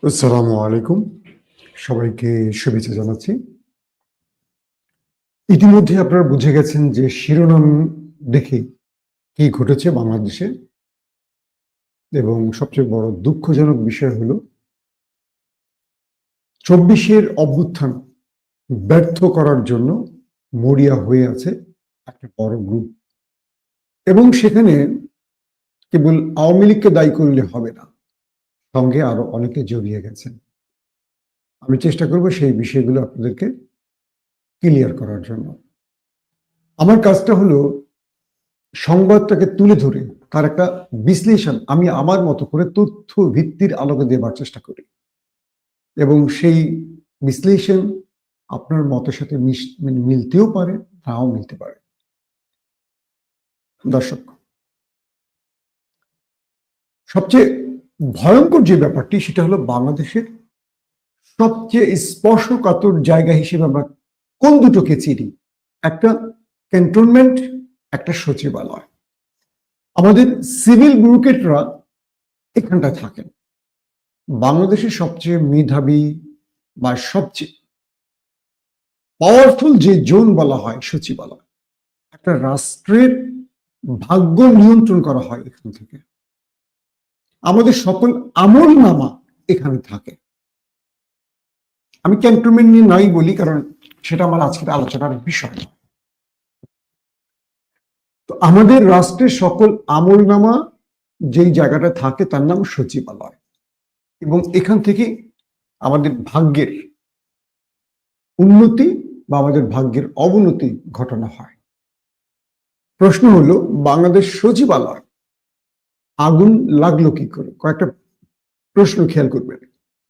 আসসালামু আলাইকুম। সবাইকে শুভেচ্ছা জানাচ্ছি। ইতিমধ্যে আপনারা বুঝে গেছেন যে শিরোনাম দেখে কি ঘটেছে বাংলাদেশে, এবং সবচেয়ে বড় দুঃখজনক বিষয় হলো ২৪-এর অভ্যুত্থান ব্যর্থ করার জন্য মরিয়া হয়ে আছে একটা বড় গ্রুপ, এবং সেখানে কেবল আওয়ামী লীগকে দায়ী করলে হবে না, সঙ্গে আরো অনেকে জড়িয়ে গেছেন। আমি চেষ্টা করব সেই বিষয়গুলো আপনাদেরকে ক্লিয়ার করার জন্য। আমার কাজটা হলো সংবাদটাকে তুলে ধরে তার একটা বিশ্লেষণ আমি আমার মতো করে তথ্য ভিত্তির আলোকে দেবার চেষ্টা করি, এবং সেই বিশ্লেষণ আপনার মতের সাথে মিলতেও পারে, নাও মিলতে পারে। দর্শক, সবচেয়ে ভয়ঙ্কর যে ব্যাপারটি সেটা হলো বাংলাদেশের সবচেয়ে স্পর্শকাতর জায়গা হিসেবে আমরা কোন দুটোকে চিনি? একটা ক্যান্টনমেন্ট, একটা সচিবালয়। আমাদের সিভিল ব্যুরোক্রেটরা এখানটায় থাকেন। বাংলাদেশের সবচেয়ে মেধাবী বা সবচেয়ে পাওয়ারফুল যে জোন বলা হয় সচিবালয়, একটা রাষ্ট্রের ভাগ্য নিয়ন্ত্রণ করা হয় এখান থেকে। আমাদের সকল আমল নামা এখানে থাকে। আমি ক্যান্টনমেন্ট নিয়ে নাই বলি, কারণ সেটা আমার আজকের আলোচনার বিষয় না। তো আমাদের রাষ্ট্রের সকল আমল নামা যেই জায়গাটা থাকে তার নাম সচিবালয়, এবং এখান থেকে আমাদের ভাগ্যের উন্নতি বা আমাদের ভাগ্যের অবনতি ঘটানো হয়। প্রশ্ন হলো, বাংলাদেশ সচিবালয় আগুন লাগলো কি করে? কয়েকটা প্রশ্ন খেয়াল করবেন।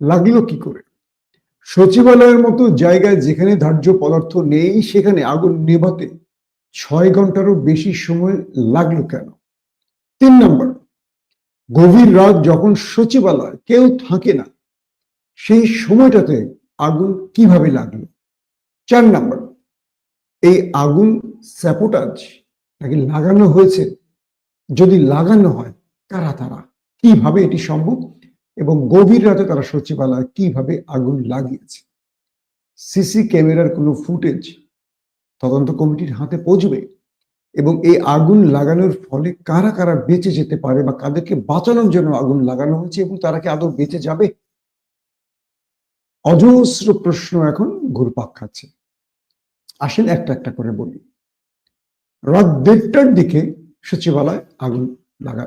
লাগলো কি করে? সচিবালয়ের মতো জায়গায় যেখানে ধার্য পদার্থ নেই সেখানে আগুন নেভাতে ৬ ঘন্টারও বেশি সময় লাগলো কেন? ৩ নম্বর, গভীর রাত যখন সচিবালয় কেউ থাকে না, সেই সময়টাতে আগুন কিভাবে লাগলো? ৪ নম্বর, এই আগুন স্যাবোটাজ নাকি লাগানো হয়েছে? যদি লাগানো হয়, কারা তারা, কিভাবে এটি সম্ভব, এবং গভীর রাতে তারা সচিবালয়ে কিভাবে আগুন লাগিয়েছে? সিসি ক্যামেরার কোনো ফুটেজ তদন্ত কমিটির হাতে পৌঁছবে, এবং এই আগুন লাগানোর ফলে কারা কারা বেঁচে যেতে পারে বা কাদেরকে বাঁচানোর জন্য আগুন লাগানো হয়েছে এবং তারা কি আদৌ বেঁচে যাবে? অজস্র প্রশ্ন এখন ঘুরপাক খাচ্ছে। আসেন একটা একটা করে বলি। রাত ১:৩০টার দিকে সচিবালয় আগুন লাগা,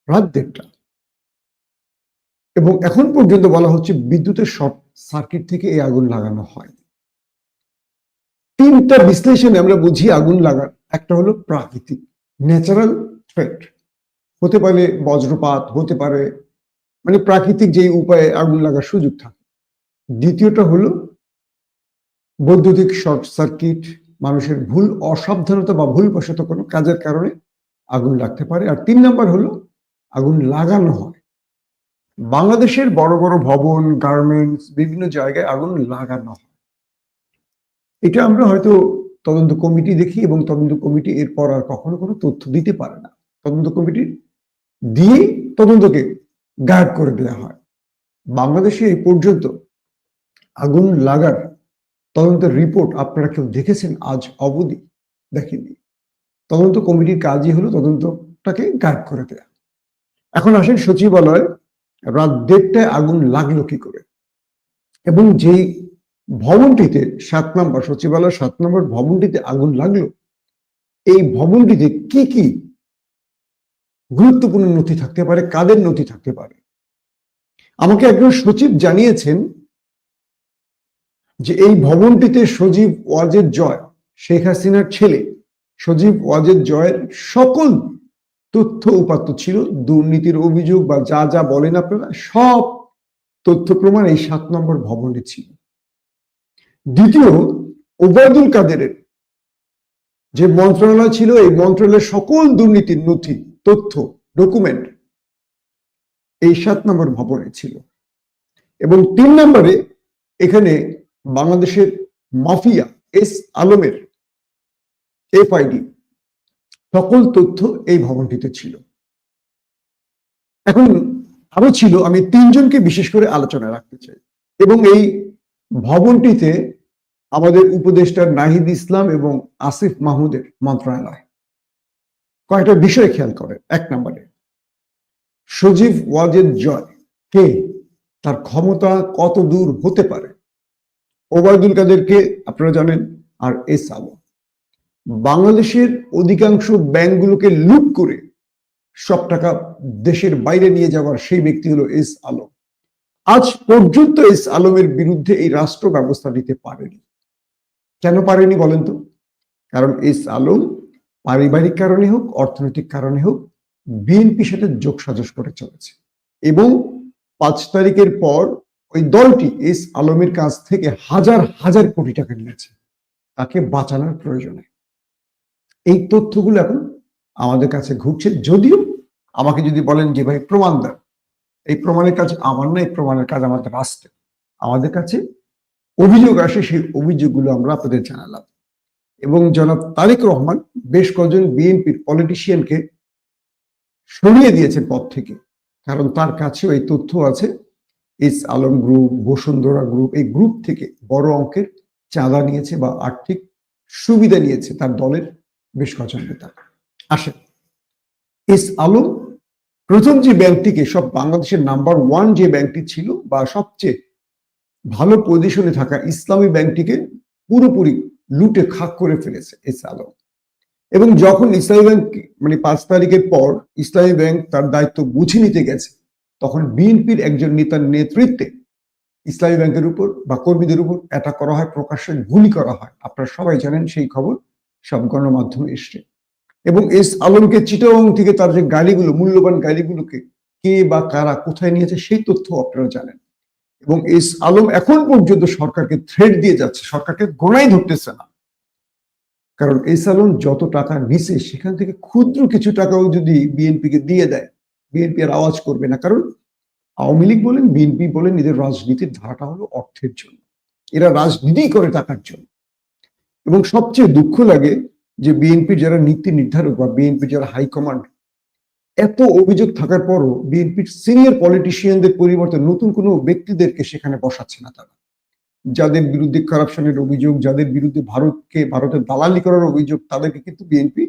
রাত ১:৩০, এবং এখন পর্যন্ত বলা হচ্ছে বিদ্যুতের শর্ট সার্কিট থেকে এই আগুন লাগানো হয়। ৩টা বিশ্লেষণে আমরা বুঝি আগুন লাগার। একটা হলো প্রাকৃতিক, ন্যাচারাল থ্রেট, হতে পারে বজ্রপাত, হতে পারে মানে প্রাকৃতিক যে উপায়ে আগুন লাগার সুযোগ থাকে। দ্বিতীয়টা হলো বৈদ্যুতিক শর্ট সার্কিট, মানুষের ভুল অসাবধানতা বা ভুলবশত কোনো কাজের কারণে আগুন লাগতে পারে। আর ৩ নম্বর হলো আগুন লাগানো হয়। বাংলাদেশের বড় বড় ভবন, গার্মেন্টস, বিভিন্ন জায়গায় আগুন লাগানো হয়। এটা আমরা হয়তো তদন্ত কমিটি দেখি, এবং তদন্ত কমিটি এরপর আর কখনো কোনো তথ্য দিতে পারে না। তদন্ত কমিটি দিয়ে তদন্তকে গায়েব করে দেওয়া হয়। বাংলাদেশে এই পর্যন্ত আগুন লাগার তদন্তের রিপোর্ট আপনারা কেউ দেখেছেন আজ অবধি? দেখেননি। তদন্ত কমিটির কাজই হলো তদন্তটাকে গায়েব করে দেয়া। এখন আসেন সচিবালয়ে রাত ১:৩০টায় আগুন লাগলো কি করে, এবং যেই ভবনটিতে ৭ নম্বর সচিবালয়ের ৭ নম্বর ভবনটিতে আগুন লাগলো, এই ভবনটিতে কি কি গুরুত্বপূর্ণ নথি থাকতে পারে, কাদের নথি থাকতে পারে? আমাকে একজন সচিব জানিয়েছেন যে এই ভবনটিতে সজীব ওয়াজেদ জয়, শেখ হাসিনার ছেলে সজীব ওয়াজেদ জয়ের সকল তথ্য উপাত্ত ছিল। দুর্নীতির অভিযোগ বা যা যা বলেন আপনারা, সব তথ্য প্রমাণ এই ৭ নম্বর ভবনে ছিল। দ্বিতীয়, ওবায়দুল কাদেরের যে মন্ত্রণালয় ছিল, এই মন্ত্রণালয়ের সকল দুর্নীতির নথি, তথ্য, ডকুমেন্ট এই ৭ নম্বর ভবনে ছিল। এবং ৩ নম্বরে এখানে বাংলাদেশের মাফিয়া এস আলমের এফআইডি সকল তথ্য এই ভবনটিতে ছিল। এখন আরো ছিল, আমি তিনজনকে বিশেষ করে আলোচনায় রাখতে চাই। এবং এই ভবনটিতে আমাদের উপদেষ্টা নাহিদ ইসলাম এবং আসিফ মাহমুদের মন্ত্রণালয়। কয়েকটা বিষয় খেয়াল করেন। এক নম্বরে সজীব ওয়াজেদ জয় কে, তার ক্ষমতা কত দূর হতে পারে। ওবায়দুল কাদেরকে আপনারা জানেন, আর এস আলম। বাংলাদেশের অধিকাংশ ব্যাংকগুলোকে লুট করে সব টাকা দেশের বাইরে নিয়ে যাওয়ার সেই ব্যক্তি হলো এস আলম। আজ পর্যন্ত এস আলমের বিরুদ্ধে এই রাষ্ট্র ব্যবস্থা নিতে পারেনি। কেন পারেনি বলেন তো? কারণ এস আলম পারিবারিক কারণে হোক, অর্থনৈতিক কারণে হোক, বিএনপির সাথে যোগসাজশ করে চলেছে। এবং 5 তারিখের পর ওই দলটি এস আলমের কাছ থেকে হাজার হাজার কোটি টাকা নিয়েছে তাকে বাঁচানোর প্রয়োজনে। এই তথ্যগুলো এখন আমাদের কাছে ঘুরছে। যদিও আমাকে যদি বলেন যে ভাই প্রমাণ দেন, এই প্রমাণের কাজ আমার না, এই প্রমাণের কাজ আমাদের রাষ্ট্রের। আমাদের কাছে অভিযোগ আসে, সেই অভিযোগগুলো আমরা আপনাদের জানালাম। এবং জনাব তারেক রহমান বেশ কয়েকজন বিএনপির পলিটিশিয়ানকে সরিয়ে দিয়েছেন পদ থেকে, কারণ তার কাছেও এই তথ্য আছে। S Alam group, Bashundhara group, এই গ্রুপ থেকে বড় অঙ্কের চাঁদা নিয়েছে বা আর্থিক সুবিধা নিয়েছে তার দলের বেশ কয়েকজন নেতা। আসেন, এস আলম প্রথম যে ব্যাংকটিকে, সব বাংলাদেশের নাম্বার 1 যে ব্যাংকটি ছিল বা সবচেয়ে ভালো পজিশনে থাকা ইসলামী ব্যাংকটিকে পুরোপুরি লুটে খাক করে ফেলেছে এস আলম। এবং যখন ইসলামী ব্যাংক মানে 5 তারিখের পর ইসলামী ব্যাংক তার দায়িত্ব বুঝে নিতে গেছে, তখন বিএনপির একজন নেতার নেতৃত্বে ইসলামী ব্যাংকের উপর বা কর্মীদের উপর অ্যাটাক করা হয়, প্রকাশ্যে গুলি করা হয়। আপনারা সবাই জানেন, সেই খবর সব গণমাধ্যমে এসছে। এবং এস আলমকে চিটাগং থেকে তার যে গাড়িগুলো, মূল্যবান গাড়িগুলোকে কে বা কারা কোথায় নিয়েছে সেই তথ্য আপনারা জানেন। এবং এস আলম এখন পর্যন্ত সরকারকে থ্রেট দিয়ে যাচ্ছে, সরকারকে গোড়াই ধরতেছে না। কারণ এস আলম যত টাকা নিছে সেখান থেকে ক্ষুদ্র কিছু টাকাও যদি বিএনপিকে দিয়ে দেয়, বিএনপি আর আওয়াজ করবে না। কারণ আওয়ামী লীগ বলেন, বিএনপি বলেন, এদের রাজনীতির ধারাটা হলো অর্থের জন্য। এরা রাজনীতি করে টাকার জন্য। এবং সবচেয়ে দুঃখ লাগে যে বিএনপির যারা নীতি নির্ধারক বা বিএনপির যারা হাইকমান্ড, এত অভিযোগ থাকার পরও বিএনপির সিনিয়র পলিটিশিয়ানদের পরিবর্তে নতুন কোনো ব্যক্তিদেরকে সেখানে বসাচ্ছে না তারা। যাদের বিরুদ্ধে কারাপশনের অভিযোগ, যাদের বিরুদ্ধে ভারতের দালালি করার অভিযোগ, তাদেরকে কিন্তু বিএনপি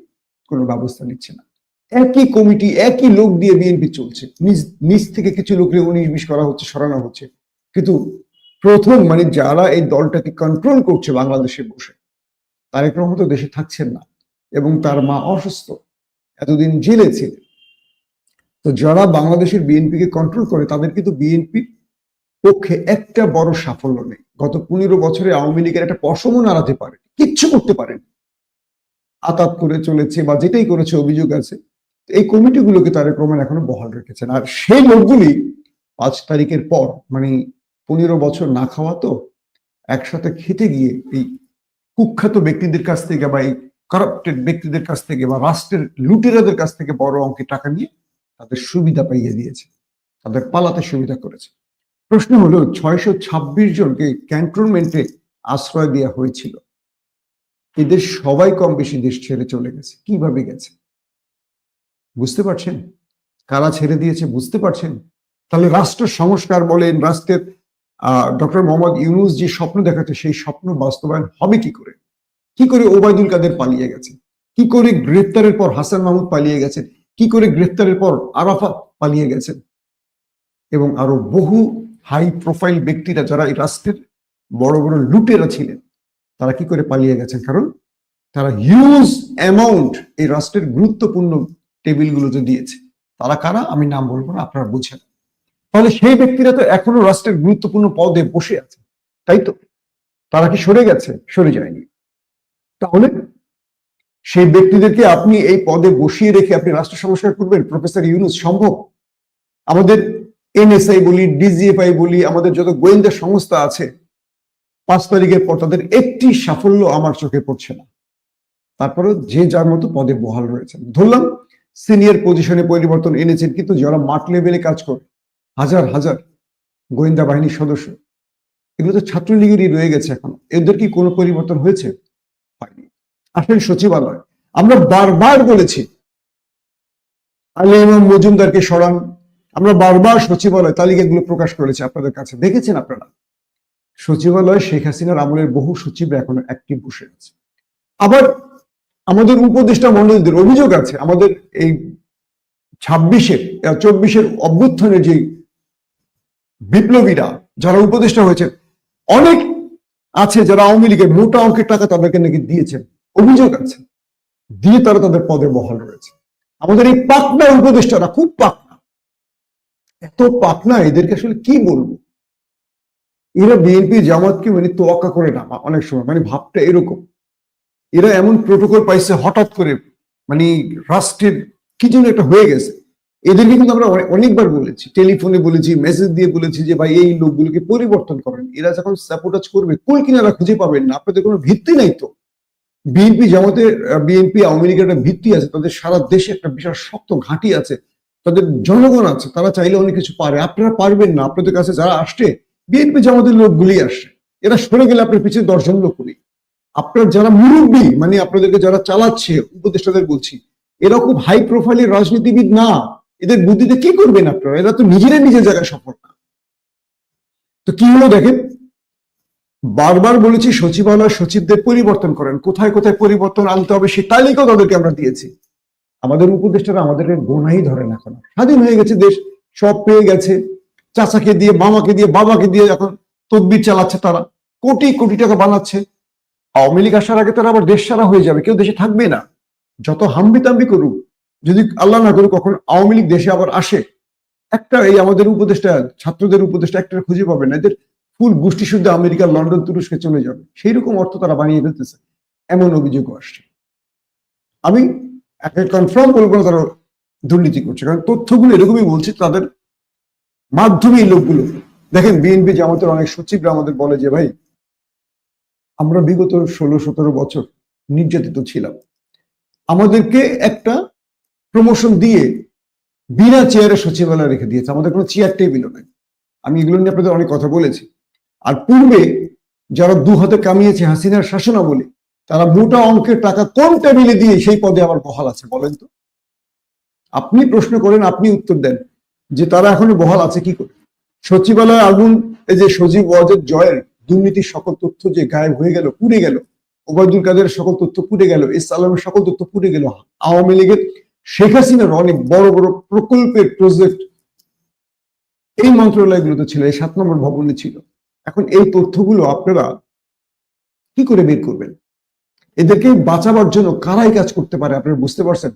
কোনো ব্যবস্থা নিচ্ছে না। একই কমিটি, একই লোক দিয়ে বিএনপি চলছে। নিজ থেকে কিছু লোককে 19-20 করা হচ্ছে, সরানো হচ্ছে। কিন্তু প্রথম মানে যারা এই দলটাকে কন্ট্রোল করছে বাংলাদেশে বসে, তারেক রহমান তো দেশে থাকছেন না এবং তার মা অসুস্থ, এতদিন জেলে ছিলেন। তো যারা বাংলাদেশের বিএনপিকে কন্ট্রোল করে তাদের কিন্তু বিএনপির পক্ষে একটা বড় সাফল্য নেই। গত 15 বছরে আওয়ামী লীগের একটা পশমও নাড়াতে পারে, কিচ্ছু করতে পারেন, আতাত করে চলেছে বা যেটাই করেছে অভিযোগ আছে। এই কমিটিগুলোকে তারেক রহমান এখনো বহাল রেখেছেন। আর সেই লোকগুলি 5 তারিখের পর মানে 15 বছর না খাওয়া তো একসাথে খেতে গিয়ে এই কুখ্যাত ব্যক্তিদের কাছ থেকে বা এই কারাপ্টেড ব্যক্তিদের কাছ থেকে বা রাষ্ট্রের লুটেরাদের কাছ থেকে বড় অঙ্কের টাকা নিয়ে তাদের সুবিধা পাইয়ে দিয়েছে, তাদের পালাতে সুবিধা করেছে। প্রশ্ন হলো 626 জনকে ক্যান্টনমেন্টে আশ্রয় দেওয়া হয়েছিল, এদের সবাই কম বেশি দেশ ছেড়ে চলে গেছে। কিভাবে গেছে বুঝতে পারছেন? কারা ছেড়ে দিয়েছে বুঝতে পারছেন? তাহলে রাষ্ট্র সংস্কার বলেন, রাষ্ট্রের ডক্টর মোহাম্মদ ইউনূস যে স্বপ্ন দেখাচ্ছে সেই স্বপ্ন বাস্তবায়ন হবে কি করে? কি করে ওবায়দুল কাদের পালিয়ে গেছে? কি করে গ্রেফতারের পর হাসান মাহমুদ পালিয়ে গেছেন? কি করে গ্রেফতারের পর আরাফাত পালিয়ে গেছেন? এবং আরো বহু হাই প্রোফাইল ব্যক্তিরা যারা এই রাষ্ট্রের বড় বড় লুটেরা ছিলেন, তারা কি করে পালিয়ে গেছেন? কারণ তারা হিউজ অ্যামাউন্ট এই রাষ্ট্রের গুরুত্বপূর্ণ টেবিলগুলোতে দিয়েছে। তারা কারা আমি নাম বলবো না, আপনারা বুঝেন। তাহলে সেই ব্যক্তিরা তো এখনো রাষ্ট্রের গুরুত্বপূর্ণ পদে বসে আছে, তাই তো? তারা কি সরে গেছে? সরে যায়নি। তাহলে সেই ব্যক্তিদেরকে আপনি এই পদে বসিয়ে রেখে আপনি রাষ্ট্র সংস্কার করবেন? প্রফেসর ইউনূস, সম্ভব? আমাদের এনএসআই বলি, ডিজিএফআই বলি, আমাদের যত গোয়েন্দা সংস্থা আছে, 5 তারিখের পর তাদের একটি সাফল্য আমার চোখে পড়ছে না। তারপরে যে যার মতো পদে বহাল রয়েছেন। ধরলাম সিনিয়র পজিশনে পরিবর্তন এনেছেন, কিন্তু যারা মাঠ লেভেলে কাজ করে হাজার হাজার গোয়েন্দা বাহিনীর সদস্য, এগুলো তো ছাত্রলীগেরই রয়ে গেছে। এখন এদের কি কোনো পরিবর্তন হয়েছে? হয়নি। আসেন সচিবালয়, আমরা বারবার বলেছি আলী ইমাম মজুমদারকে সরান, আমরা বারবার সচিবালয় তালিকাগুলো প্রকাশ করেছি আপনাদের কাছে, দেখেছেন আপনারা। সচিবালয় শেখ হাসিনার আমলের বহু সচিবরা এখনো অ্যাক্টিভ বসে আছে। আবার আমাদের উপদেষ্টা মন্ডলীদের অভিযোগ আছে, আমাদের এই 24-এর অভ্যুত্থানের যে বিপ্লবীরা যারা উপদেষ্টা হয়েছে, অনেক আছে যারা আওয়ামী লীগের মোটা অঙ্কের টাকা তাদেরকে নাকি দিয়েছেন, অভিযোগ আছে, দিয়ে তারা তাদের পদে বহাল রয়েছে। আমাদের এই পাকনা উপদেষ্টারা খুব পাকনা, এত পাকনা, এদেরকে আসলে কি বলবো। এরা বিএনপি জামাতকে মানে তোয়াক্কা করে না অনেক সময়, মানে ভাবটা এরকম। এরা এমন প্রোটোকল পাইছে হঠাৎ করে, মানে রাষ্ট্রের কি জন্য একটা হয়ে গেছে। এদেরকে কিন্তু আমরা অনেকবার বলেছি, টেলিফোনে বলেছি, মেসেজ দিয়ে বলেছি যে ভাই এই লোকগুলোকে পরিবর্তন করেন। এরা যখন সাপোর্টাজ করবে কুল কিনারা খুঁজে পাবেন না, আপনাদের কোনো ভিত্তি নাই তো। বিএনপি জামাতের, বিএনপি আওয়ামী লীগের একটা ভিত্তি আছে, তাদের সারা দেশে একটা বিশাল শক্ত ঘাঁটি আছে, তাদের জনগণ আছে, তারা চাইলে অনেক কিছু পারে। আপনারা পারবেন না, আপনাদের কাছে যারা আসছে বিএনপি জামাতের লোকগুলি আসছে, এরা সরে গেলে আপনার পিছিয়ে 10 জন লোক করি। আপনার যারা মুরব্বী, মানে আপনাদেরকে যারা চালাচ্ছে, উপদেষ্টাদের বলছি, এরা খুব হাই প্রোফাইলের রাজনীতিবিদ না। এদের বুদ্ধিতে কি করবেন আপনারা? এরা তো নিজেরাই নিজের জায়গায় সফল না। তো কি হলো দেখেন, বারবার বলেছি সচিবালয় সচিবদের পরিবর্তন করেন, কোথায় কোথায় পরিবর্তন আনতে হবে সেই তালিকাও তাদেরকে আমরা দিয়েছি। আমাদের উপদেষ্টারা আমাদেরকে গোনাই ধরেন, এখন স্বাধীন হয়ে গেছে দেশ, সব পেয়ে গেছে, চাচাকে দিয়ে, মামাকে দিয়ে, বাবাকে দিয়ে এখন তদবির চালাচ্ছে, তারা কোটি কোটি টাকা বানাচ্ছে। আওয়ামী লীগ আসার আগে তারা আবার দেশ সারা হয়ে যাবে, কেউ দেশে থাকবে না। যত হাম্বি তাম্বি করুক, যদি আল্লাহ না করুক কখন আওয়ামী লীগ দেশে আবার আসে, একটা এই আমাদের উপদেষ্টা, ছাত্রদের উপদেষ্টা একটা খুঁজে পাবে না। এদের ফুল গোষ্ঠী শুদ্ধ আমেরিকা, লন্ডন, তুরস্কে চলে যাবে, সেই রকম অর্থ তারা বানিয়ে ফেলতেছে, এমন অভিযোগও আসছে। আমি একটা কনফার্ম বলবো না তারা দুর্নীতি করছে, কারণ তথ্যগুলো এরকমই বলছে, তাদের মাধ্যমে এই লোকগুলো। দেখেন বিএনপি জামাতের অনেক সচিবরা আমাদের বলে যে ভাই আমরা বিগত 16-17 বছর নির্যাতিত ছিলাম, আমাদেরকে একটা প্রমোশন দিয়ে বিনা চেয়ারে সচিবালয় রেখে দিয়েছে, আমাদের কোনো চেয়ার টেবিলও নেই। আমি এগুলো নিয়ে আপনাদের অনেক কথা বলেছি। আর পূর্বে যারা 2 হাতে কামিয়েছে হাসিনার শাসনামলে, তারা মোটা অঙ্কের টাকা কোন টেবিলে দিয়ে সেই পদে আবার বহাল আছে বলেন তো? আপনি প্রশ্ন করেন, আপনি উত্তর দেন যে তারা এখনো বহাল আছে কি করে। সচিবালয় আগুন, এই যে সজীব ওয়াজেদ জয়ের দুর্নীতির সকল তথ্য যে গায়েব হয়ে গেল, পুড়ে গেল, ওবায়দুল কাদের সকল তথ্য পুড়ে গেল, এস আলমের সকল তথ্য পুড়ে গেল, আওয়ামী লীগের শেখ হাসিনার অনেক বড় বড় প্রকল্পের প্রজেক্ট এই মন্ত্রণালয়গুলোতে ছিল, এই 7 নম্বর ভবনে ছিল। এখন এই তথ্যগুলো আপনারা কি করে বের করবেন? এদেরকে বাঁচাবার জন্য কারাই কাজ করতে পারে আপনারা বুঝতে পারছেন?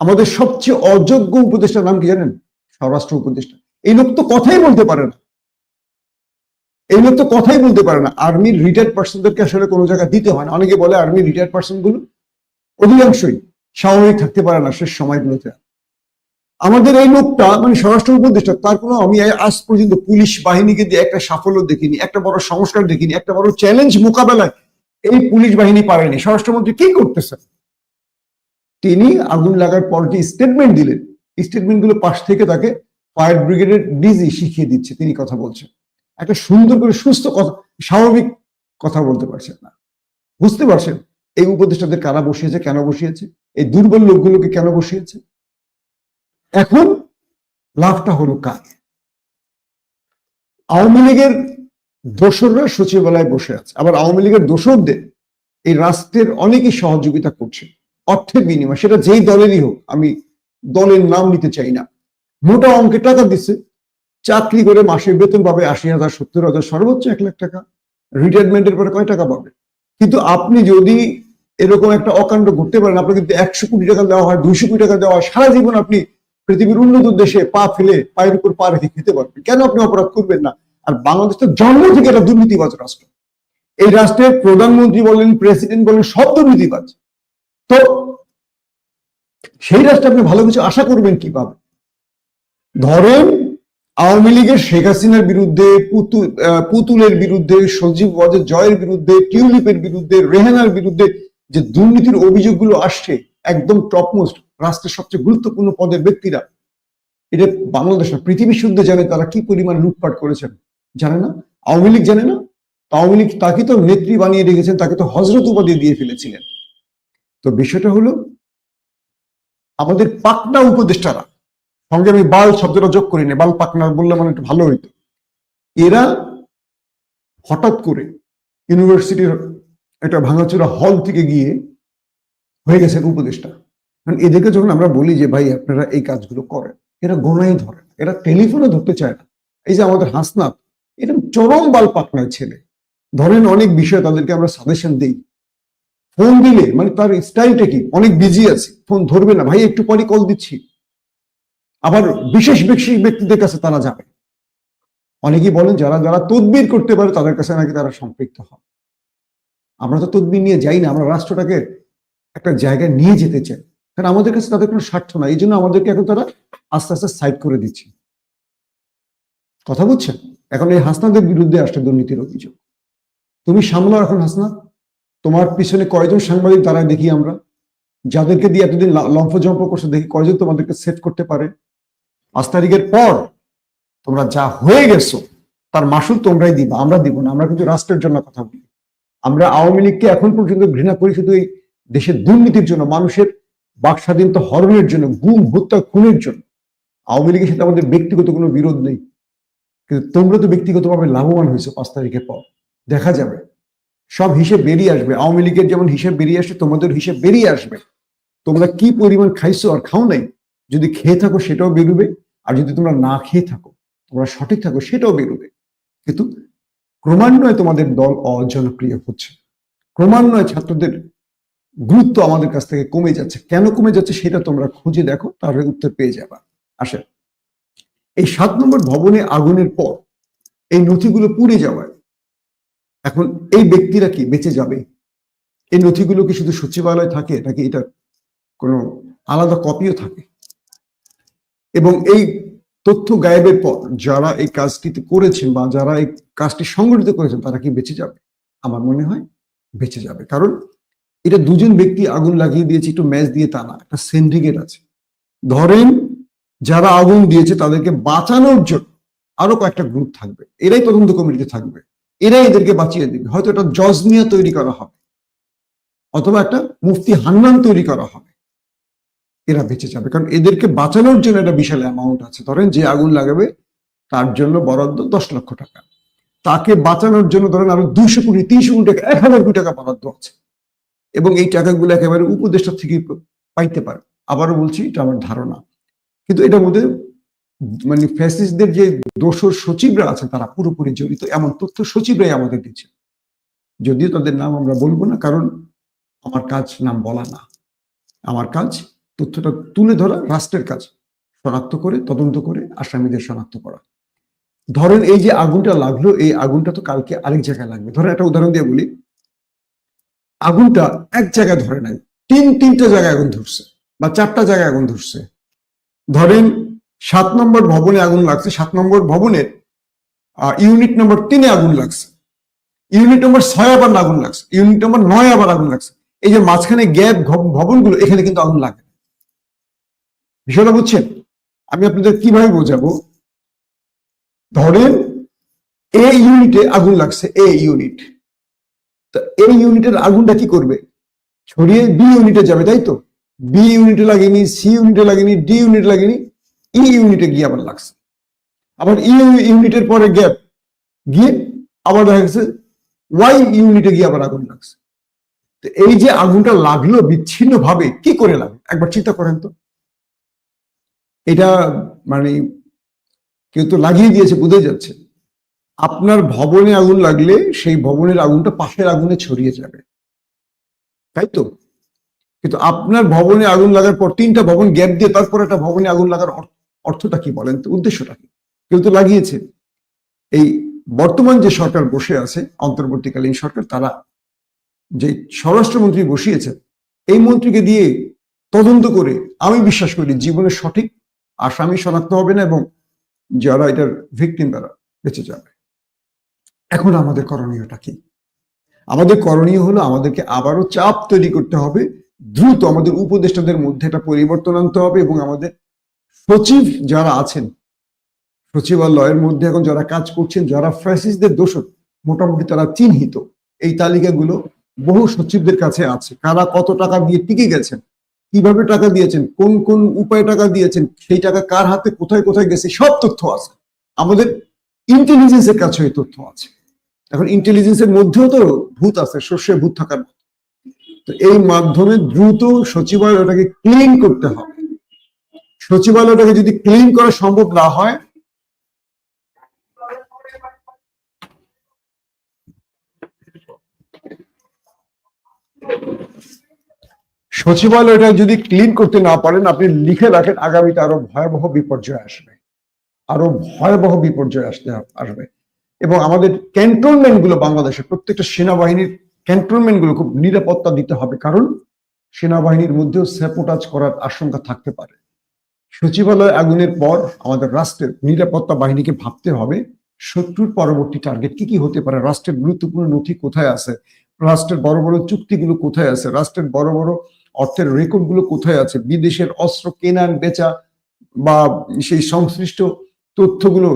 আমাদের সবচেয়ে অযোগ্য উপদেষ্টার নাম কি জানেন? স্বরাষ্ট্র উপদেষ্টা। এই লোক তো কথাই বলতে পারে না, এই লোক তো কথাই বলতে পারে না। আর্মির রিটায়ার্ড পার্সনদেরকে আসলে কোনো জায়গায় দিতে হয় না। অনেকে বলে আর্মির রিটায়ার্ড পার্সন গুলো অধিকাংশই স্বাভাবিক থাকতে পারে না শেষ সময়গুলোতে। আমাদের এই লোকটা মানে স্বরাষ্ট্র উপদেষ্টা, তার কোনো, আমি আজ পর্যন্ত পুলিশ বাহিনীকে দিয়ে একটা সাফল্য দেখিনি, একটা বড় সংস্কার দেখিনি, একটা বড় চ্যালেঞ্জ মোকাবেলায় এই পুলিশ বাহিনী পারেনি। স্বরাষ্ট্রমন্ত্রী কি করতেছেন? তিনি আগুন লাগার পরটি স্টেটমেন্ট দিলেন, স্টেটমেন্ট গুলো পাশ থেকে তাকে ফায়ার ব্রিগেডের ডিজি শিখিয়ে দিচ্ছে, তিনি কথা বলছেন। একটা সুন্দর করে সুস্থ কথা, স্বাভাবিক কথা বলতে পারছেন না। বুঝতে পারছেন এই উপদেষ্টাদের কারা বসিয়েছে, কেন বসিয়েছে, এই দুর্বল লোকগুলোকে কেন বসিয়েছে? এখন লাভটা হলো কার? আওয়ামী লীগের দোসররা সচিবালয়ে বসে আছে, আবার আওয়ামী লীগের দোসরদের এই রাষ্ট্রের অনেকেই সহযোগিতা করছে অর্থের বিনিময়ে, সেটা যেই দলেরই হোক, আমি দলের নাম নিতে চাই না। মোটা অঙ্কের টাকা দিচ্ছে, চাকরি করে মাসে বেতন পাবে 80,000, 70,000, সর্বোচ্চ 1 লাখ টাকা। রিটায়ারমেন্টের পরে কয় টাকা পাবে? কিন্তু আপনি যদি এরকম একটা অকাণ্ড ঘটতে পারেন, আপনাকে যদি 100 কোটি টাকা দেওয়া হয়, 200 কোটি টাকা দেওয়া হয়, সারা জীবন আপনি পৃথিবীর উন্নত দেশে পা ফেলে পায়ের উপর পা রেখে খেতে পারবেন। কেন আপনি অপরাধ করবেন না? আর বাংলাদেশ তো জন্ম থেকে একটা দুর্নীতিবাজ রাষ্ট্র। এই রাষ্ট্রের প্রধানমন্ত্রী বলেন, প্রেসিডেন্ট বলেন, সব দুর্নীতিবাজ। তো সেই রাষ্ট্রে আপনি ভালো কিছু আশা করবেন কিভাবে? ধরেন আওয়ামী লীগের শেখ হাসিনার বিরুদ্ধে, পুতুলের বিরুদ্ধে, সজীব ওয়াজেদ জয়ের বিরুদ্ধে, টিউলিপের বিরুদ্ধে, রেহানার বিরুদ্ধে যে দুর্নীতির অভিযোগগুলো আসছে, একদম টপমোস্ট রাষ্ট্রের সবচেয়ে গুরুত্বপূর্ণ পদের ব্যক্তিরা, এটা বাংলাদেশ না পৃথিবী শুদ্ধ জানে তারা কি পরিমাণ লুটপাট করেছেন। জানে না? আওয়ামী লীগ জানে না? আওয়ামী লীগ তাকে তো নেত্রী বানিয়ে রেখেছেন, তাকে তো হজরত উপাধি দিয়ে ফেলেছিলেন। তো বিষয়টা হলো আমাদের পাকনা উপদেষ্টারা সঙ্গে আমি বাল শব্দটা যোগ করিনি, বাল পাকনার বললে মানে একটু ভালো হইতো। এরা হঠাৎ করে ইউনিভার্সিটির একটা ভাঙাচোরা হল থেকে গিয়ে হয়ে গেছেন উপদেষ্টা। কারণ এদেরকে যখন আমরা বলি যে ভাই আপনারা এই কাজগুলো করেন, এরা গোনাই ধরে না, এরা টেলিফোনে ধরতে চায় না। এই যে আমাদের হাসনাত, এরকম চরম বাল পাকনার ছেলে। ধরেন অনেক বিষয়ে তাদেরকে আমরা সাজেশন দিই, ফোন দিলে মানে তার স্টাইলটা কি, অনেক বিজি আছে, ফোন ধরবে না, ভাই একটু পরে কল দিচ্ছি। আবার বিশেষ বিশেষ ব্যক্তিদের কাছে তারা যাবে। অনেকেই বলেন যারা যারা তদবির করতে পারে তাদের কাছে নাকি তারা সম্পৃক্ত হয়। আমরা তো তদবির নিয়ে যাই না, আমরা রাষ্ট্রটাকে একটা জায়গায় নিয়ে যেতে চাই, কারণ আমাদের কাছে তাদের কোনো স্বার্থ নাই। এই জন্য আমাদেরকে এখন তারা আস্তে আস্তে সাইড করে দিচ্ছে। কথা বুঝছেন? এখন এই হাসনাদের বিরুদ্ধে আসছে দুর্নীতির অভিযোগ, তুমি সামলাও এখন হাসনা। তোমার পিছনে কয়জন সাংবাদিক দাঁড়ায় দেখি আমরা, যাদেরকে দিয়ে এতদিন লম্ফজম্প করছে, দেখি কয়জন তোমাদেরকে সেভ করতে পারে। 5 তারিখের পর তোমরা যা হয়ে গেছো তার মাসুল তোমরাই দিবা, আমরা দিব না। আমরা কিন্তু রাষ্ট্রের জন্য কথা বলি। আমরা আওয়ামী লীগকে এখন পর্যন্ত ঘৃণা করি শুধু এই দেশের দুর্নীতির জন্য, মানুষের বাক স্বাধীনতা হরণের জন্য, গুম হত্যা খুনের জন্য। আওয়ামী লীগের সাথে আমাদের ব্যক্তিগত কোনো বিরোধ নেই, কিন্তু তোমরা তো ব্যক্তিগতভাবে লাভবান হয়েছে 5 তারিখের পর। দেখা যাবে, সব হিসেব বেরিয়ে আসবে। আওয়ামী লীগের যেমন হিসেব বেরিয়ে আসে, তোমাদের হিসেব বেরিয়ে আসবে। তোমরা কি পরিমাণ খাইছো আর খাও নাই, যদি খেয়ে থাকো সেটাও বেরোবে, আর যদি তোমরা না খেয়ে থাকো, তোমরা সঠিক থাকো, সেটাও বেরোবে। কিন্তু ক্রমান্বয়ে তোমাদের দল অজনপ্রিয় হচ্ছে, ক্রমান্বয়ে ছাত্রদের গুরুত্ব আমাদের কাছ থেকে কমে যাচ্ছে। কেন কমে যাচ্ছে সেটা তোমরা খুঁজে দেখো, তার উত্তর পেয়ে যাবা। আসে, এই 7 নম্বর ভবনে আগুনের পর এই নথিগুলো পুড়ে যাওয়ায় এখন এই ব্যক্তিরা কি বেঁচে যাবে? এই নথিগুলো কি শুধু সচিবালয় থাকে, নাকি এটা কোনো আলাদা কপিও থাকে? এবং এই তথ্য গায়েবের পর যারা এই কাজটিতে করেছেন বা যারা এই কাজটি সংগঠিত করেছেন, তারা কি বেঁচে যাবে? আমার মনে হয় বেঁচে যাবে। কারণ এটা দুজন ব্যক্তি আগুন লাগিয়ে দিয়েছে একটু ম্যাচ দিয়ে তা না, একটা সিন্ডিকেট আছে। ধরেন যারা আগুন দিয়েছে তাদেরকে বাঁচানোর জন্য আরো কয়েকটা গ্রুপ থাকবে, এরাই তদন্ত কমিটিতে থাকবে, এরাই এদেরকে বাঁচিয়ে দিবে। হয়তো একটা জজমিয়া তৈরি করা হবে, অথবা একটা মুফতি হান্নান তৈরি করা হবে। এরা বেঁচে যাবে, কারণ এদেরকে বাঁচানোর জন্য একটা বিশাল অ্যামাউন্ট আছে। ধরেন যে আগুন লাগাবে তার জন্য বরাদ্দ 10 লক্ষ টাকা, তাকে বাঁচানোর জন্য ধরেন আরো 200 কোটি 300 কোটি টাকা 1000 কোটি টাকা বরাদ্দ আছে। এবং এই টাকাগুলো একেবারে উপদেষ্টা থেকে পাইতে পারে। আবারও বলছি, এটা আমার ধারণা। কিন্তু এটার মধ্যে মানে ফ্যাসিস্টদের যে দোসর সচিবরা আছেন তারা পুরোপুরি জড়িত, এমন তথ্য সচিবরাই আমাদের দিচ্ছে। যদিও তাদের নাম আমরা বলবো না, কারণ আমার কাজ নাম বলা না, আমার কাজ তথ্যটা তুলে ধরা, রাষ্ট্রের কাজ শনাক্ত করে তদন্ত করে আসামিদের শনাক্ত করা। ধরেন এই যে আগুনটা লাগলো, এই আগুনটা তো কালকে আরেক জায়গায় লাগবে। ধরেন একটা উদাহরণ দিয়ে বলি, আগুনটা এক জায়গায় ধরে নাই, 3-3টা জায়গায় আগুন ধরছে বা 4টা জায়গায় আগুন ধরছে। ধরেন 7 নম্বর ভবনে আগুন লাগছে, 7 নম্বর ভবনের ইউনিট নম্বর 3-এ আগুন লাগছে, ইউনিট নম্বর 6 আবার আগুন লাগছে, ইউনিট নম্বর 9 আবার আগুন লাগছে। এই যে মাঝখানে গ্যাপ ভবনগুলো, এখানে কিন্তু আগুন লাগে। বিষয়টা বুঝছেন? আমি আপনাদের কিভাবে বোঝাবো? ধরেন এ ইউনিটে আগুন লাগছে, এ ইউনিট, তো এই ইউনিটের আগুনটা কি করবে? ছড়িয়ে বি ইউনিটে যাবে, তাই তো? বি ইউনিটে লাগেনি, সি ইউনিটে লাগেনি, ডি ইউনিটে লাগেনি, ই ইউনিটে গিয়ে আবার লাগছে। আবার ই ইউনিটের পরে গ্যাপ গিয়ে আবার দেখা গেছে ওয়াই ইউনিটে গিয়ে আবার আগুন লাগছে। তো এই যে আগুনটা লাগলো বিচ্ছিন্ন ভাবে, কি করে লাগে একবার চিন্তা করেন তো। এটা মানে কেউ তো লাগিয়ে দিয়েছে, বুঝে যাচ্ছে। আপনার ভবনে আগুন লাগলে সেই ভবনের আগুনটা পাশের আগুনে ছড়িয়ে যাবে, তাই তো? কিন্তু আপনার ভবনে আগুন লাগার পর 3টা ভবন গ্যাপ দিয়ে তারপর একটা ভবনে আগুন লাগার অর্থটা কি বলেন তো? উদ্দেশ্যটা কি? কেউ তো লাগিয়েছে। এই বর্তমান যে সরকার বসে আছে, অন্তর্বর্তীকালীন সরকার, তারা যে স্বরাষ্ট্রমন্ত্রী বসিয়েছেন, এই মন্ত্রীকে দিয়ে তদন্ত করে আমি বিশ্বাস করি জীবনে সঠিক আসামি শনাক্ত হবে না, এবং যারা এটার ভিকটিম তারা বেঁচে যাবে। এখন আমাদের করণীয়টা কি? আমাদের করণীয় হলো আমাদেরকে আবারও চাপ তৈরি করতে হবে, দ্রুত আমাদের উপদেষ্টাদের মধ্যে একটা পরিবর্তন আনতে হবে, এবং আমাদের সচিব যারা আছেন সচিবালয়ের মধ্যে এখন যারা কাজ করছেন, যারা ফ্যাসিস্টদের দোষক, মোটামুটি তারা চিহ্নিত। এই তালিকাগুলো বহু সচিবদের কাছে আছে, কারা কত টাকা দিয়ে টিকে গেছেন, কিভাবে টাকা দিয়েছেন, কোন কোন উপায়ে টাকা দিয়েছেন, সেই টাকা কার হাতে কোথায় কোথায় গেছে, সব তথ্য আছে। আমাদের ইন্টেলিজেন্সের কাছে এই তথ্য আছে। এখন ইন্টেলিজেন্সের মধ্যেও তো ভূত আছে, শস্যের ভূত থাকার মতো। তো এই মাধ্যমে দ্রুত সচিবালয়টাকে ক্লিন করতে হবে। সচিবালয়টাকে যদি ক্লিন করা সম্ভব না হয়, সচিবালয়টা যদি ক্লিন করতে না পারেন, আপনি লিখে রাখেন আগামীতে আরো ভয়াবহ বিপর্যয় আসবে, আরো ভয়াবহ বিপর্যয় আসবে। এবং আমাদের ক্যান্টনমেন্ট গুলো, বাংলাদেশের প্রত্যেকটা সেনাবাহিনীর ক্যান্টনমেন্ট গুলো খুব নিরাপত্তা দিতে হবে, কারণ সেনাবাহিনীর মধ্যেও স্যাবোটাজ করার আশঙ্কা থাকতে পারে। সচিবালয় আগুনের পর আমাদের রাষ্ট্রের নিরাপত্তা বাহিনীকে ভাবতে হবে শত্রুর পরবর্তী টার্গেট কি কি হতে পারে, রাষ্ট্রের গুরুত্বপূর্ণ নথি কোথায় আছে, রাষ্ট্রের বড় বড় চুক্তিগুলো কোথায় আছে, রাষ্ট্রের বড় বড় অর্থের রেকর্ড গুলো কোথায় আছে, বিদেশের অস্ত্র কেনা বেচা বা সেই সংশ্লিষ্ট তথ্যগুলো,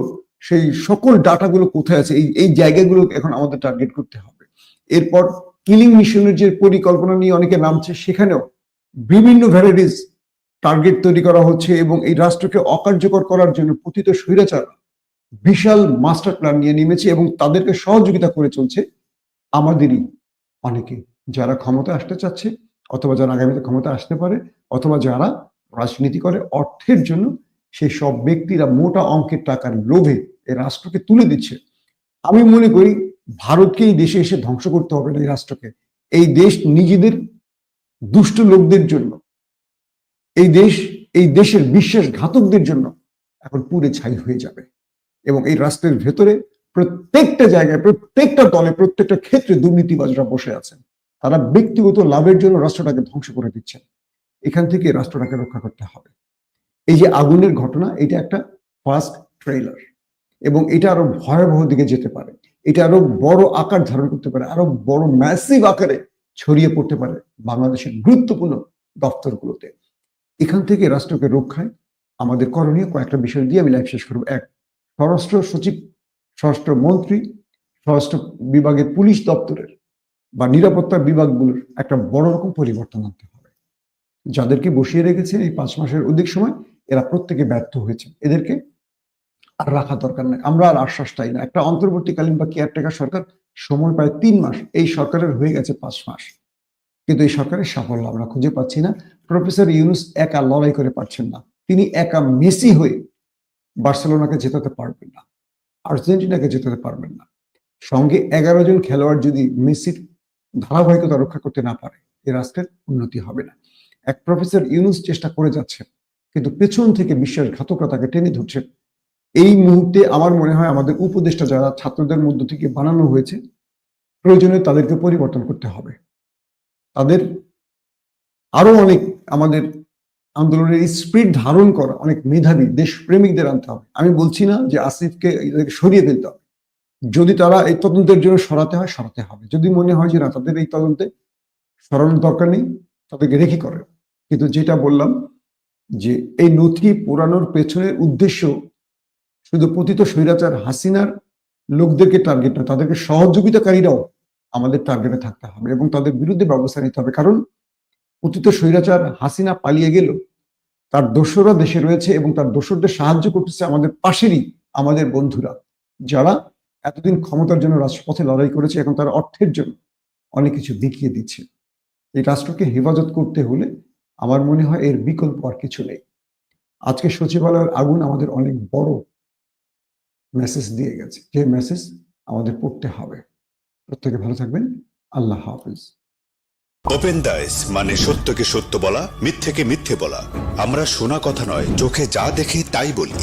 সেই সকল ডাটাগুলো কোথায় আছে, এই জায়গাগুলো এখন আমাদের টার্গেট করতে হবে। এরপর কিলিং মিশনের যে পরিকল্পনা নিয়ে অনেকে নামছে, সেখানেও বিভিন্ন ভ্যারাইটিস টার্গেট তৈরি করা হচ্ছে এবং এই রাষ্ট্রকে অকার্যকর করার জন্য পতিত স্বৈরাচার বিশাল মাস্টার প্ল্যান নিয়ে নেমেছে এবং তাদেরকে সহযোগিতা করে চলছে আমাদেরই অনেকে, যারা ক্ষমতা আসতে চাচ্ছে অথবা যারা আগামীতে ক্ষমতা আসতে পারে অথবা যারা রাজনীতি করে অর্থের জন্য, সেই সব ব্যক্তিরা মোটা অঙ্কের টাকার লোভে এই রাষ্ট্রকে তুলে দিচ্ছে। আমি মনে করি ভারতকে এই দেশে এসে ধ্বংস করতে হবে না এই রাষ্ট্রকে। এই দেশ নিজেদের দুষ্ট লোকদের জন্য, এই দেশের বিশ্বাসঘাতকদের জন্য এখন পুড়ে ছাই হয়ে যাবে। এবং এই রাষ্ট্রের ভেতরে প্রত্যেকটা জায়গায়, প্রত্যেকটা দলে, প্রত্যেকটা ক্ষেত্রে দুর্নীতিবাজরা বসে আছেন। তারা ব্যক্তিগত লাভের জন্য রাষ্ট্রটাকে ধ্বংস করে দিচ্ছেন। এখান থেকে রাষ্ট্রটাকে রক্ষা করতে হবে। এই যে আগুনের ঘটনা, এটা একটা ফার্স্ট ট্রেলার এবং এটা আরো ভয়াবহ দিকে যেতে পারে, এটা আরো বড় আকার ধারণ করতে পারে, আরো বড় ম্যাসিভ আকারে ছড়িয়ে পড়তে পারে বাংলাদেশের গুরুত্বপূর্ণ দপ্তরগুলোতে। এখান থেকে রাষ্ট্রকে রক্ষায় আমাদের করণীয় কয়েকটা বিষয় দিয়ে আমি লাইভ শেষ করবো। এক, স্বরাষ্ট্র সচিব, স্বরাষ্ট্র মন্ত্রী, স্বরাষ্ট্র বিভাগের পুলিশ দপ্তরের বা নিরাপত্তা বিভাগগুলোর একটা বড় রকম পরিবর্তন আনতে হবে। যাদেরকে বসিয়ে রেখেছেন এই 5 মাসের অধিক সময়, এরা প্রত্যেকে ব্যর্থ হয়েছে, এদেরকে আর রাখা দরকার নাই। আমরা আর আশ্বাস চাই না। একটা অন্তর্বর্তীকালীন বা কেয়ারটেকার সরকার সময় পায় 3 মাস, এই সরকারের হয়ে গেছে 5 মাস, কিন্তু এই সরকারের সাফল্য আমরা খুঁজে পাচ্ছি না। প্রফেসর ইউনূস একা লড়াই করে পারছেন না, তিনি একা মেসি হয়ে বার্সেলোনাকে জেতাতে পারবেন না, আর্জেন্টিনাকে জেতাতে পারবেন না। সঙ্গে 11 জন খেলোয়াড় যদি মেসির ধারাবাহিকতা রক্ষা করতে না পারে, এই রাষ্ট্রের উন্নতি হবে না। এক প্রফেসর ইউনূস চেষ্টা করে যাচ্ছেন, কিন্তু পেছন থেকে বিশ্বাসঘাতকরা তাকে টেনে ধরছেন। এই মুহূর্তে আমার মনে হয় আমাদের উপদেষ্টা যারা ছাত্রদের মধ্য থেকে বানানো হয়েছে, প্রয়োজনে তাদেরকে পরিবর্তন করতে হবে। তাদের আরো অনেক আমাদের আন্দোলনের স্পিরিট ধারণ করা অনেক মেধাবী দেশপ্রেমিকদের আনতে হবে। আমি বলছি না যে আসিফকে সরিয়ে ফেলতে হবে, যদি তারা এই তদন্তের জন্য সরাতে হয় সরাতে হবে। যদি মনে হয় যে না তাদের এই তদন্তে সরানোর দরকার নেই, তাদেরকে রেখে করে। কিন্তু যেটা বললাম যে এই নথি পোড়ানোর পেছনের উদ্দেশ্য শুধু পতিত স্বৈরাচার হাসিনার লোকদেরকে টার্গেট নয়, তাদেরকে সহযোগিতাকারীরাও আমাদের টার্গেটে থাকতে হবে এবং তাদের বিরুদ্ধে ব্যবস্থা নিতে হবে। কারণ পতিত স্বৈরাচার হাসিনা পালিয়ে গেল, তার দোসররা দেশে রয়েছে এবং তার দোসরদের সাহায্য করতেছে আমাদের পাশেরই আমাদের বন্ধুরা, যারা এতদিন ক্ষমতার জন্য রাজপথে লড়াই করেছে, এখন তারা অর্থের জন্য অনেক কিছু দেখিয়ে দিচ্ছে। এই রাষ্ট্রকে হেফাজত করতে হলে আমার মনে হয় এর বিকল্প আর কিছু নেই। আজকে সচিবালয়ের আগুন আমাদের অনেক বড় মেসেজ দিয়ে গেছে, যে মেসেজ আমাদের পড়তে হবে। প্রত্যেকে ভালো থাকবেন। আল্লাহ হাফিজ। ওপেন দাইস মানে সত্যকে সত্য বলা, মিথ্যেকে মিথ্যে বলা। আমরা শোনা কথা নয়, চোখে যা দেখি তাই বলি।